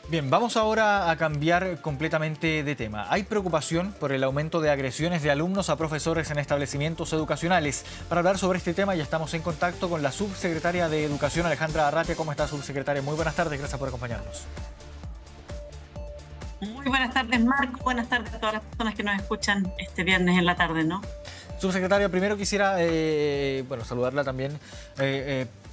Bien, vamos ahora a cambiar completamente de tema. Hay preocupación por el aumento de agresiones de alumnos a profesores en establecimientos educacionales. Para hablar sobre este tema ya estamos en contacto con la subsecretaria de Educación, Alejandra Arratia. ¿Cómo está, subsecretaria? Muy buenas tardes, gracias por acompañarnos. Muy buenas tardes, Marco. Buenas tardes a todas las personas que nos escuchan este viernes en la tarde, ¿no? Subsecretaria, primero quisiera saludarla también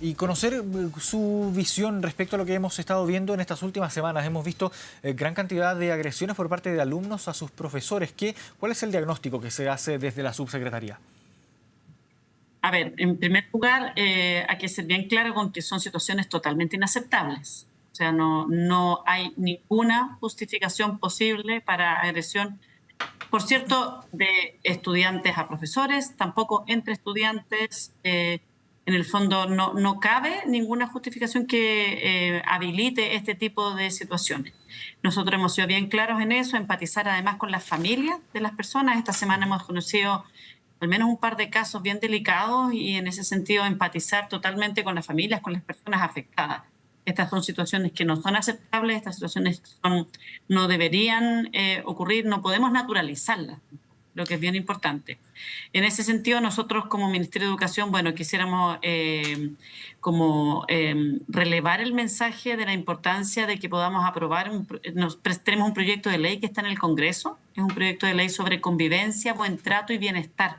y conocer su visión respecto a lo que hemos estado viendo en estas últimas semanas. Hemos visto gran cantidad de agresiones por parte de alumnos a sus profesores. ¿Cuál es el diagnóstico que se hace desde la subsecretaría? A ver, en primer lugar, hay que ser bien claro con que son situaciones totalmente inaceptables. O sea, no hay ninguna justificación posible para agresión, por cierto, de estudiantes a profesores, tampoco entre estudiantes. En el fondo, no cabe ninguna justificación que habilite este tipo de situaciones. Nosotros hemos sido bien claros en eso, empatizar además con las familias de las personas. Esta semana hemos conocido al menos un par de casos bien delicados y en ese sentido empatizar totalmente con las familias, con las personas afectadas. Estas son situaciones que no son aceptables, estas situaciones no deberían ocurrir, no podemos naturalizarlas, lo que es bien importante. En ese sentido, nosotros como Ministerio de Educación, bueno, quisiéramos relevar el mensaje de la importancia de que podamos aprobar, tenemos un proyecto de ley que está en el Congreso, es un proyecto de ley sobre convivencia, buen trato y bienestar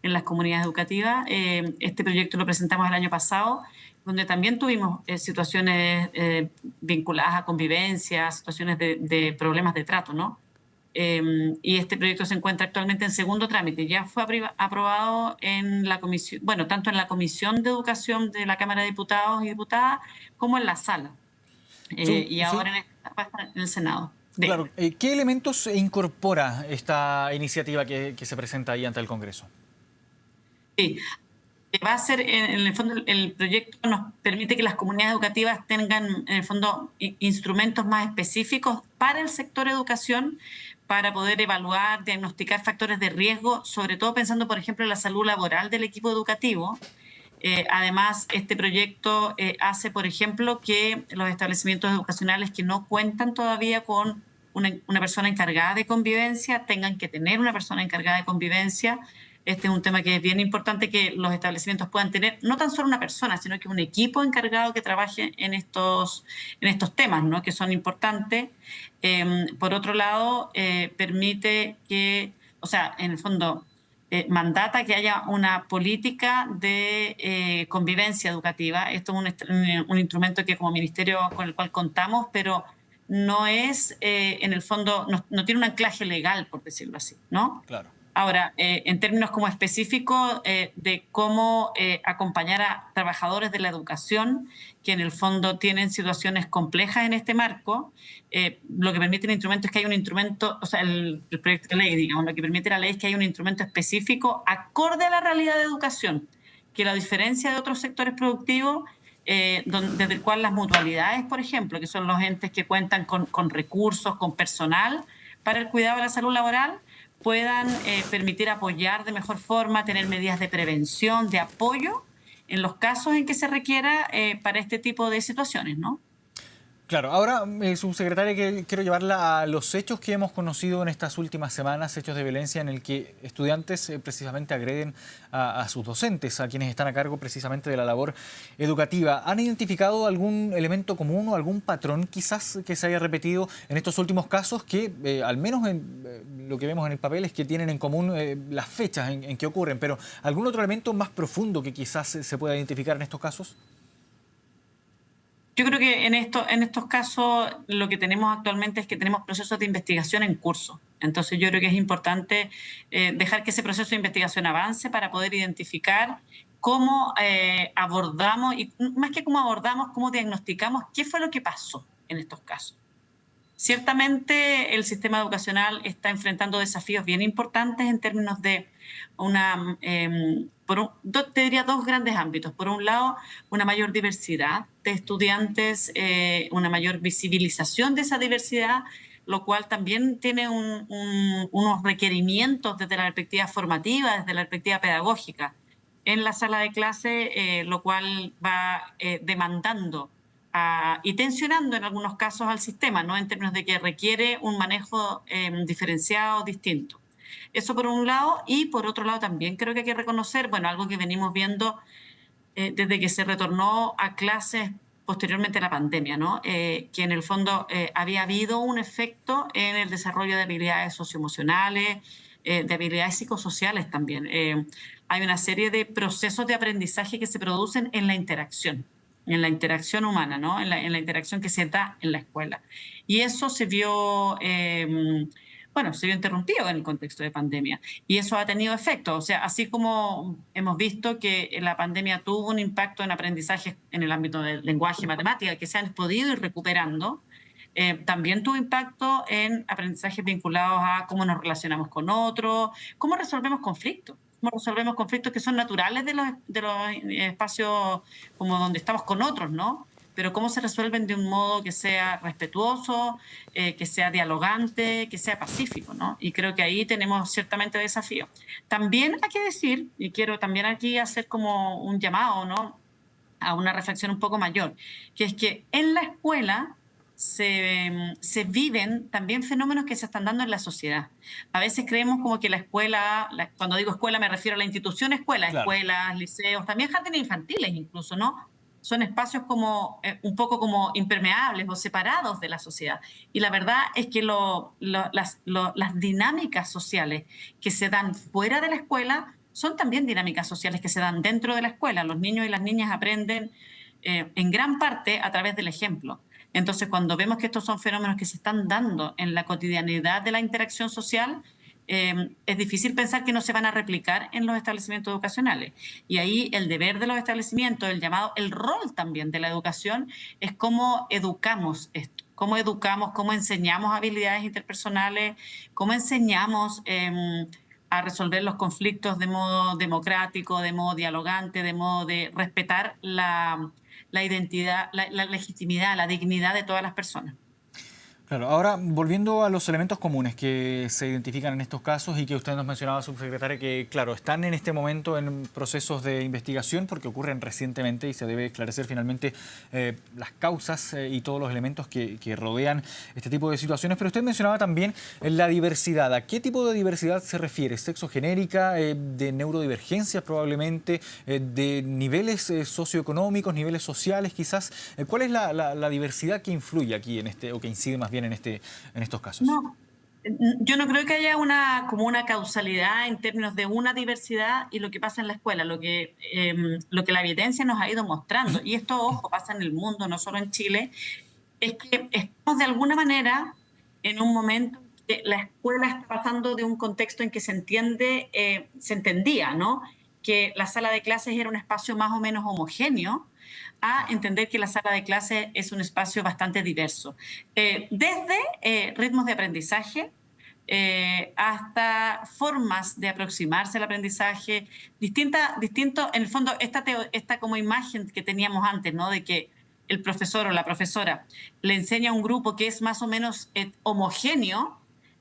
en las comunidades educativas. Este proyecto lo presentamos el año pasado, donde también tuvimos situaciones vinculadas a convivencia, situaciones de problemas de trato, ¿no? Y este proyecto se encuentra actualmente en segundo trámite. Ya fue aprobado en la comisión, bueno, tanto en la Comisión de Educación de la Cámara de Diputados y Diputadas como en la sala. Y ahora en esta va a estar en el Senado. Claro, Dígame. ¿qué elementos incorpora esta iniciativa que se presenta ahí ante el Congreso? Sí, va a ser, en el fondo, el proyecto nos permite que las comunidades educativas tengan, en el fondo, instrumentos más específicos para el sector educación, para poder evaluar, diagnosticar factores de riesgo, sobre todo pensando, por ejemplo, en la salud laboral del equipo educativo. Además, este proyecto hace, por ejemplo, que los establecimientos educacionales que no cuentan todavía con una persona encargada de convivencia tengan que tener una persona encargada de convivencia. Este es un tema que es bien importante que los establecimientos puedan tener, no tan solo una persona, sino que un equipo encargado que trabaje en estos temas, ¿no? Que son importantes. Por otro lado, permite que, o sea, en el fondo, mandata que haya una política de convivencia educativa. Esto es un instrumento que como ministerio con el cual contamos, pero no es, en el fondo, no tiene un anclaje legal, por decirlo así, ¿no? Claro. Ahora, en términos como específicos de cómo acompañar a trabajadores de la educación que en el fondo tienen situaciones complejas en este marco, lo que permite el instrumento es que hay un instrumento, o sea, el proyecto de ley, digamos, lo que permite la ley es que hay un instrumento específico acorde a la realidad de educación, que la diferencia de otros sectores productivos, desde el cual las mutualidades, por ejemplo, que son los entes que cuentan con recursos, con personal para el cuidado de la salud laboral, puedan permitir apoyar de mejor forma, tener medidas de prevención, de apoyo en los casos en que se requiera para este tipo de situaciones, ¿no? Claro, ahora, subsecretaria, que quiero llevarla a los hechos que hemos conocido en estas últimas semanas, hechos de violencia en el que estudiantes precisamente agreden a sus docentes, a quienes están a cargo precisamente de la labor educativa. ¿Han identificado algún elemento común o algún patrón quizás que se haya repetido en estos últimos casos que, al menos en lo que vemos en el papel, es que tienen en común las fechas en que ocurren, pero algún otro elemento más profundo que quizás se pueda identificar en estos casos? Yo creo que en estos casos lo que tenemos actualmente es que tenemos procesos de investigación en curso. Entonces yo creo que es importante dejar que ese proceso de investigación avance para poder identificar cómo abordamos, y más que cómo abordamos, cómo diagnosticamos qué fue lo que pasó en estos casos. Ciertamente el sistema educacional está enfrentando desafíos bien importantes en términos de te diría dos grandes ámbitos. Por un lado, una mayor diversidad de estudiantes, una mayor visibilización de esa diversidad, lo cual también tiene unos requerimientos desde la perspectiva formativa, desde la perspectiva pedagógica en la sala de clase, lo cual va demandando y tensionando en algunos casos al sistema, ¿no? En términos de que requiere un manejo diferenciado, distinto. Eso por un lado, y por otro lado también creo que hay que reconocer, bueno, algo que venimos viendo desde que se retornó a clases posteriormente a la pandemia, ¿no? Que en el fondo había habido un efecto en el desarrollo de habilidades socioemocionales, de habilidades psicosociales también. Hay una serie de procesos de aprendizaje que se producen en la interacción humana, ¿no? En la interacción que se da en la escuela. Y eso se vio, bueno, se vio interrumpido en el contexto de pandemia. Y eso ha tenido efecto. O sea, así como hemos visto que la pandemia tuvo un impacto en aprendizajes en el ámbito del lenguaje y matemática, que se han podido ir recuperando, también tuvo impacto en aprendizajes vinculados a cómo nos relacionamos con otros, cómo resolvemos conflictos. Cómo resolvemos conflictos que son naturales de los espacios como donde estamos con otros, ¿no? Pero cómo se resuelven de un modo que sea respetuoso, que sea dialogante, que sea pacífico, ¿no? Y creo que ahí tenemos ciertamente desafíos. También hay que decir, y quiero también aquí hacer como un llamado, ¿no? A una reflexión un poco mayor, que es que en la escuela se viven también fenómenos que se están dando en la sociedad. A veces creemos como que la escuela, cuando digo escuela me refiero a la institución escuela, Claro. escuelas, liceos, también jardines infantiles incluso, ¿no? Son espacios como un poco como impermeables o separados de la sociedad. Y la verdad es que las dinámicas sociales que se dan fuera de la escuela son también dinámicas sociales que se dan dentro de la escuela. Los niños y las niñas aprenden en gran parte a través del ejemplo. Entonces, cuando vemos que estos son fenómenos que se están dando en la cotidianidad de la interacción social, es difícil pensar que no se van a replicar en los establecimientos educacionales. Y ahí el deber de los establecimientos, el llamado, el rol también de la educación, es cómo educamos esto, cómo educamos, cómo enseñamos habilidades interpersonales, cómo enseñamos a resolver los conflictos de modo democrático, de modo dialogante, de modo de respetar la identidad, la legitimidad, la dignidad de todas las personas. Claro, ahora volviendo a los elementos comunes que se identifican en estos casos y que usted nos mencionaba, subsecretaria, que claro, están en este momento en procesos de investigación porque ocurren recientemente y se debe esclarecer finalmente las causas y todos los elementos que rodean este tipo de situaciones. Pero usted mencionaba también la diversidad. ¿A qué tipo de diversidad se refiere? ¿Sexo genérica, de neurodivergencias probablemente, de niveles socioeconómicos, niveles sociales quizás? ¿Cuál es la diversidad que influye aquí en este, o que incide más bien en estos casos? No, yo no creo que haya como una causalidad en términos de una diversidad y lo que pasa en la escuela, lo que la evidencia nos ha ido mostrando, y esto, ojo, pasa en el mundo, no solo en Chile, es que estamos de alguna manera en un momento que la escuela está pasando de un contexto en que se entendía, ¿no? Que la sala de clases era un espacio más o menos homogéneo, a entender que la sala de clases es un espacio bastante diverso. Desde ritmos de aprendizaje, hasta formas de aproximarse al aprendizaje, distinto, en el fondo, esta como imagen que teníamos antes, ¿no? De que el profesor o la profesora le enseña a un grupo que es más o menos homogéneo,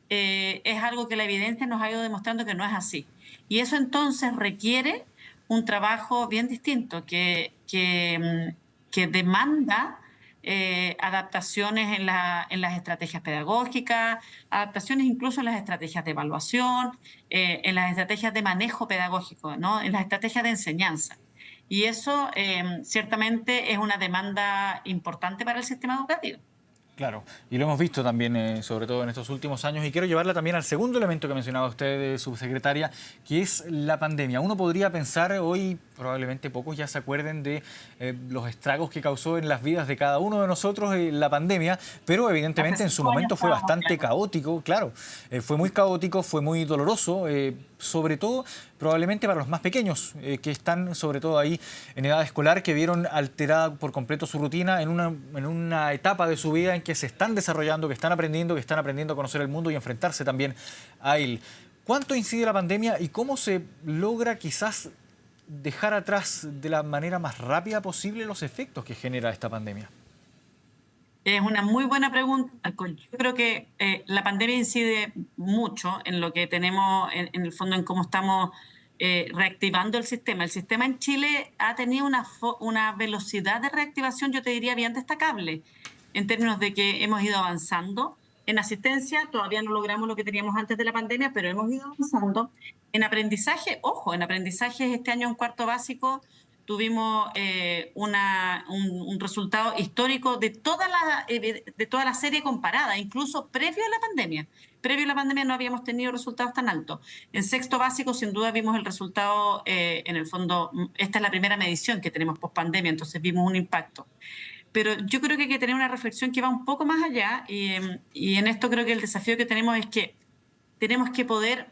es algo que la evidencia nos ha ido demostrando que no es así. Y eso entonces requiere un trabajo bien distinto que demanda adaptaciones en las estrategias pedagógicas, adaptaciones incluso en las estrategias de evaluación, en las estrategias de manejo pedagógico, ¿no? En las estrategias de enseñanza. Y eso ciertamente es una demanda importante para el sistema educativo. Claro, y lo hemos visto también, sobre todo en estos últimos años, y quiero llevarla también al segundo elemento que mencionaba usted, subsecretaria, que es la pandemia. Uno podría pensar, hoy probablemente pocos ya se acuerden de los estragos que causó en las vidas de cada uno de nosotros la pandemia, pero evidentemente Hace en su 5 años momento fue estábamos, bastante claro. caótico, claro, fue muy caótico, fue muy doloroso, sobre todo probablemente para los más pequeños, que están sobre todo ahí en edad escolar, que vieron alterada por completo su rutina en una etapa de su vida en que se están desarrollando, que están aprendiendo a conocer el mundo y enfrentarse también a él. ¿Cuánto incide la pandemia y cómo se logra quizás dejar atrás de la manera más rápida posible los efectos que genera esta pandemia? Es una muy buena pregunta, Marco. Yo creo que la pandemia incide mucho en lo que tenemos, en el fondo, en cómo estamos reactivando el sistema. El sistema en Chile ha tenido una velocidad de reactivación, yo te diría, bien destacable, en términos de que hemos ido avanzando. En asistencia todavía no logramos lo que teníamos antes de la pandemia, pero hemos ido avanzando. En aprendizaje, ojo, en aprendizaje este año en cuarto básico tuvimos un resultado histórico de toda la serie comparada, incluso previo a la pandemia. Previo a la pandemia no habíamos tenido resultados tan altos. En sexto básico, sin duda, vimos el resultado, en el fondo, esta es la primera medición que tenemos post pandemia, entonces vimos un impacto. Pero yo creo que hay que tener una reflexión que va un poco más allá y en esto creo que el desafío que tenemos es que tenemos que poder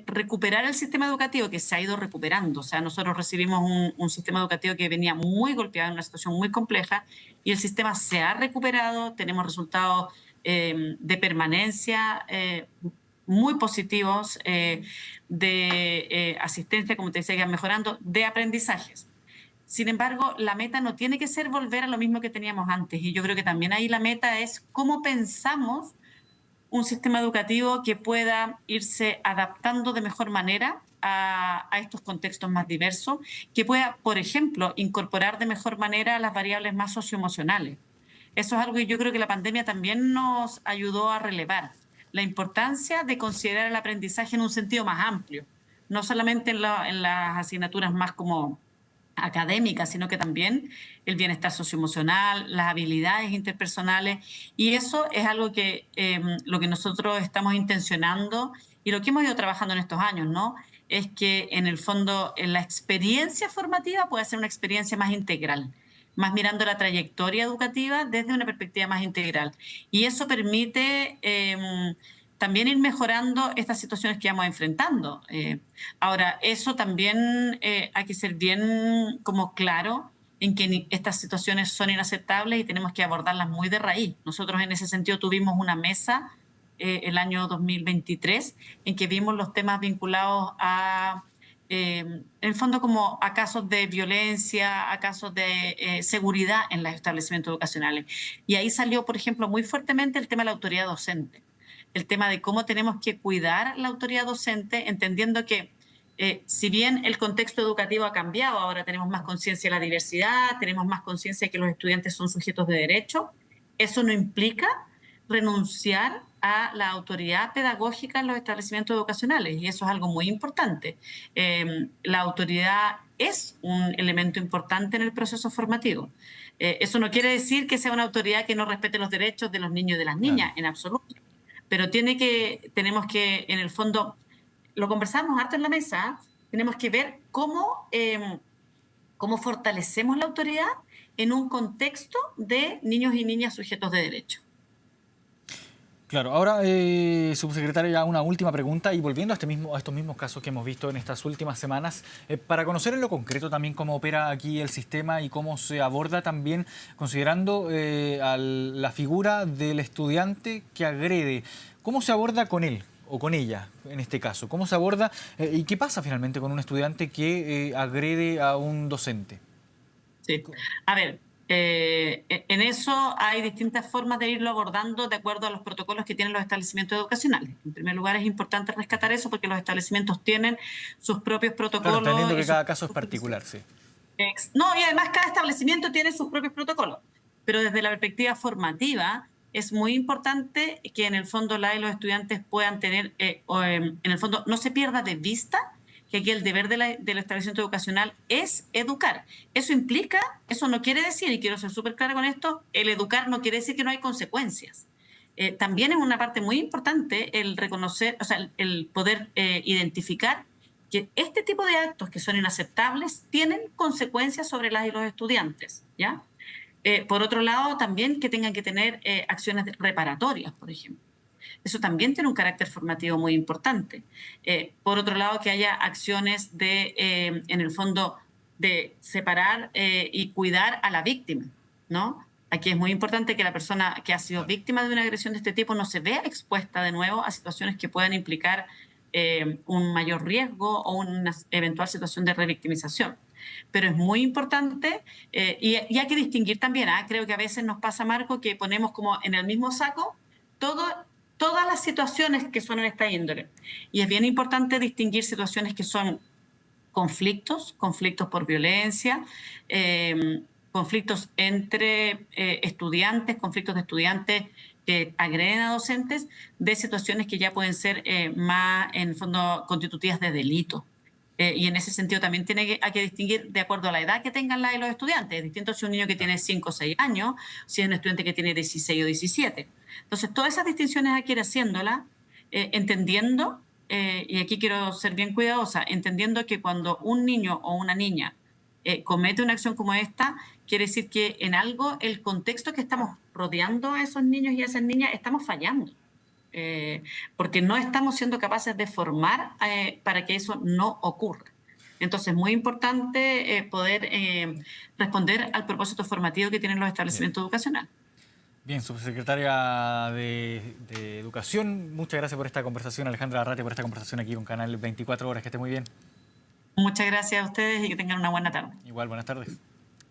recuperar el sistema educativo que se ha ido recuperando. O sea, nosotros recibimos un sistema educativo que venía muy golpeado en una situación muy compleja y el sistema se ha recuperado, tenemos resultados de permanencia muy positivos, de asistencia, como te decía, que van mejorando, de aprendizajes. Sin embargo, la meta no tiene que ser volver a lo mismo que teníamos antes. Y yo creo que también ahí la meta es cómo pensamos un sistema educativo que pueda irse adaptando de mejor manera a estos contextos más diversos, que pueda, por ejemplo, incorporar de mejor manera las variables más socioemocionales. Eso es algo que yo creo que la pandemia también nos ayudó a relevar, la importancia de considerar el aprendizaje en un sentido más amplio, no solamente en las asignaturas más como académica, sino que también el bienestar socioemocional, las habilidades interpersonales, y eso es algo que lo que nosotros estamos intencionando y lo que hemos ido trabajando en estos años, ¿no? Es que en el fondo en la experiencia formativa puede ser una experiencia más integral, más mirando la trayectoria educativa desde una perspectiva más integral. Y eso permite también ir mejorando estas situaciones que vamos enfrentando. Ahora, eso también hay que ser bien como claro en que estas situaciones son inaceptables y tenemos que abordarlas muy de raíz. Nosotros en ese sentido tuvimos una mesa el año 2023 en que vimos los temas vinculados a, en el fondo, como a casos de violencia, a casos de seguridad en los establecimientos educacionales. Y ahí salió, por ejemplo, muy fuertemente el tema de la autoridad docente, el tema de cómo tenemos que cuidar la autoridad docente, entendiendo que si bien el contexto educativo ha cambiado, ahora tenemos más conciencia de la diversidad, tenemos más conciencia de que los estudiantes son sujetos de derecho, eso no implica renunciar a la autoridad pedagógica en los establecimientos educacionales, y eso es algo muy importante. La autoridad es un elemento importante en el proceso formativo. Eso no quiere decir que sea una autoridad que no respete los derechos de los niños y de las niñas, claro, en absoluto. Pero tenemos que, en el fondo, lo conversamos harto en la mesa, tenemos que ver cómo fortalecemos la autoridad en un contexto de niños y niñas sujetos de derecho. Claro, ahora, subsecretaria, ya una última pregunta y volviendo a estos mismos casos que hemos visto en estas últimas semanas, para conocer en lo concreto también cómo opera aquí el sistema y cómo se aborda también, considerando a la figura del estudiante que agrede, ¿cómo se aborda con él o con ella en este caso? ¿Cómo se aborda y qué pasa finalmente con un estudiante que agrede a un docente? Sí, a ver, en eso hay distintas formas de irlo abordando de acuerdo a los protocolos que tienen los establecimientos educacionales. En primer lugar, es importante rescatar eso porque los establecimientos tienen sus propios protocolos. Claro, entendiendo que cada caso es particular, sí. No, y además cada establecimiento tiene sus propios protocolos. Pero desde la perspectiva formativa, es muy importante que en el fondo los estudiantes puedan tener, en el fondo, no se pierda de vista que aquí el deber del establecimiento educacional es educar. Eso implica, eso no quiere decir, y quiero ser súper clara con esto, el educar no quiere decir que no hay consecuencias. También es una parte muy importante el reconocer, o sea, el poder identificar que este tipo de actos que son inaceptables tienen consecuencias sobre las y los estudiantes, ¿ya? Por otro lado, también que tengan que tener acciones reparatorias, por ejemplo. Eso también tiene un carácter formativo muy importante. Por otro lado, que haya acciones en el fondo, de separar y cuidar a la víctima, ¿no? Aquí es muy importante que la persona que ha sido víctima de una agresión de este tipo no se vea expuesta de nuevo a situaciones que puedan implicar un mayor riesgo o una eventual situación de revictimización. Pero es muy importante y hay que distinguir también, creo que a veces nos pasa, Marco, que ponemos como en el mismo saco todas las situaciones que son en esta índole. Y es bien importante distinguir situaciones que son conflictos por violencia, conflictos entre estudiantes, conflictos de estudiantes que agreden a docentes, de situaciones que ya pueden ser más, en el fondo, constitutivas de delito. Y en ese sentido también hay que distinguir de acuerdo a la edad que tengan los estudiantes. Es distinto si un niño que tiene 5 o 6 años, si es un estudiante que tiene 16 o 17. Entonces, todas esas distinciones hay que ir haciéndolas, entendiendo, y aquí quiero ser bien cuidadosa, entendiendo que cuando un niño o una niña comete una acción como esta, quiere decir que en algo el contexto que estamos rodeando a esos niños y a esas niñas estamos fallando. Porque no estamos siendo capaces de formar para que eso no ocurra. Entonces, es muy importante poder responder al propósito formativo que tienen los establecimientos educacionales. Bien, subsecretaria de Educación, muchas gracias por esta conversación, Alejandra Arrate, por esta conversación aquí con Canal 24 Horas. Que esté muy bien. Muchas gracias a ustedes y que tengan una buena tarde. Igual, buenas tardes.